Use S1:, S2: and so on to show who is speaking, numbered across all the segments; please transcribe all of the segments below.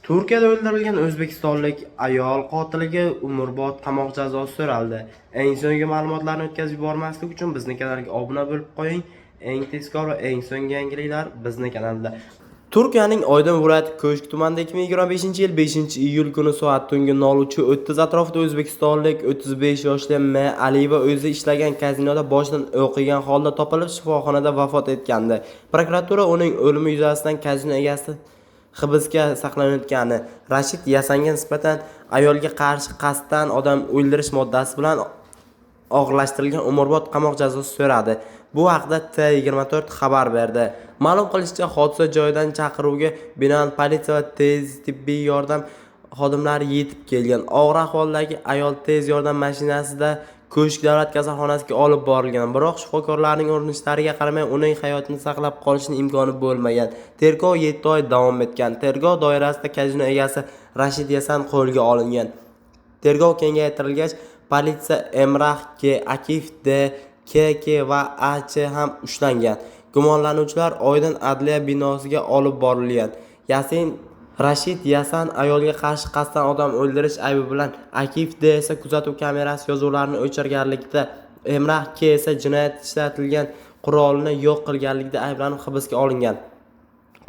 S1: Turkiyada o'ldirilgan o'zbekistonlik ayol qotiliga umrbod qamoq jazosi so'raldi. Eng so'nggi ma'lumotlarni o'tkazib yubormaslik uchun bizni kanalga obuna bo'lib qo'ying. Eng tezkor va eng so'nggi yangiliklar bizni kanalda. Turkiyaning Oydin viloyati Ko'shk tumanida 2025-yil 5-iyul kuni soat tungi 03:30 atrofida o'zbekistonlik 35 yoshli M. Aliyeva o'zi ishlagan kazinoda boshidan o'q yegan holda topilib, shifoxonada vafot etgandi. Prokuratura uning o'limi yuzasidan kazino egasi hibsga saqlanayotgani, Rashid Yasanga nisbatan ayolga qarshi qasddan odam o'ldirish moddasi bilan og'irlashtirilgan umrbod qamoq jazosi so'radi. Bu haqda T24 xabar berdi. Ma'lum qilishicha, hodisa joyidan chaqiruvga binoan politsiya va tez tibbiy yordam xodimlari yetib kelgan. Og'ir ahvoldagi ayol tez yordam mashinasida Ko'shk davlat kasalxonasiga olib borilgan, biroq shifokorlarning urinishlariga qaramay uning hayotini saqlab qolishning imkoni bo'lmagan. Tergov 7 oy davom etgan. Tergov doirasida kazino egasi Rashid Yasan qo'lga olingan. Tergov kengaytirilgach, politsiya Emrah K, Akif D, KK va AC ham ushlangan. Gumonlanuvchilar Oydin adliya binosiga olib borilgan. Yasin Rashid Yasan ayolga qarshi qasddan odam o'ldirish aybi bilan, Akif D esa kuzatuv kamerasi yozuvlarini o'chirganlikda, Emrah K esa jinoyat ishlatilgan qurolni yo'q qilganlikda ayblanib hibsga olingan.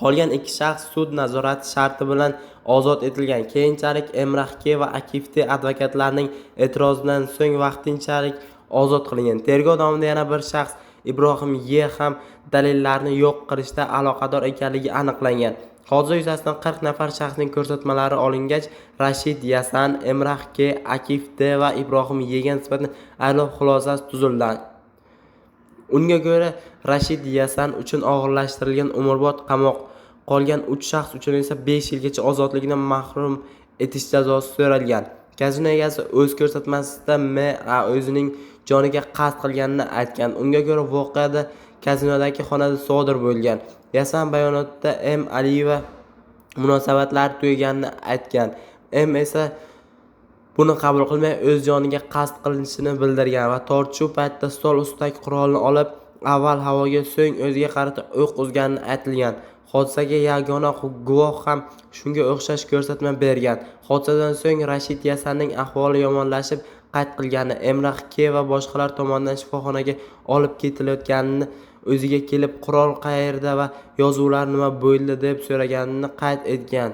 S1: Qolgan ikki shaxs sud nazorati sharti bilan ozod etilgan. Keyinchalik Emrah K va Akif D advokatlarining e'tirozidan so'ng vaqtinchalik ozod qilingan. Tergov davomida yana bir shaxs Ibrohim Y ham dalillarni yo'q qilishda aloqador ekanligi aniqlangan. Hodisa yuzasidan 40 nafar shaxsning ko'rsatmalari olingach, Rashid Yasan, Emrah K, Akif D va Ibrohim Yga nisbatan ayblov xulosasi tuzildi. Unga ko'ra, Rashid Yasan uchun og'irlashtirilgan umrbod qamoq, qolgan 3 shaxs uchun esa 5 yilgacha ozodlikdan mahrum etish jazosi so'ralgan. Kazino egasi o'z ko'rsatmasida M o'zining joniga qasd qilganini aytgan. Unga ko'ra, voqeada kazinodagi xonada sodir bo'lgan. Yasan bayonotida M Aliyeva munosabatlar tugaganini aytgan. M esa buni qabul qilmay o'z joniga qasd qilinishini bildirgan va tortishuv paytida stol ustidagi qurolni olib, avval havoga, so'ng o'ziga qarata o'q uzganini aytilgan. Hodisaga yagona guvoh ham shunga o'xshash ko'rsatma bergan. Hodisadan so'ng Rashid Yasanning ahvoli yomonlashib, qayd qilgani, Emrah K va boshqalar tomonidan shifoxonaga olib ketilayotganini, o'ziga kelib qurol qayerda va yozuvlar nima bo'ldi deb so'raganini qayd etgan.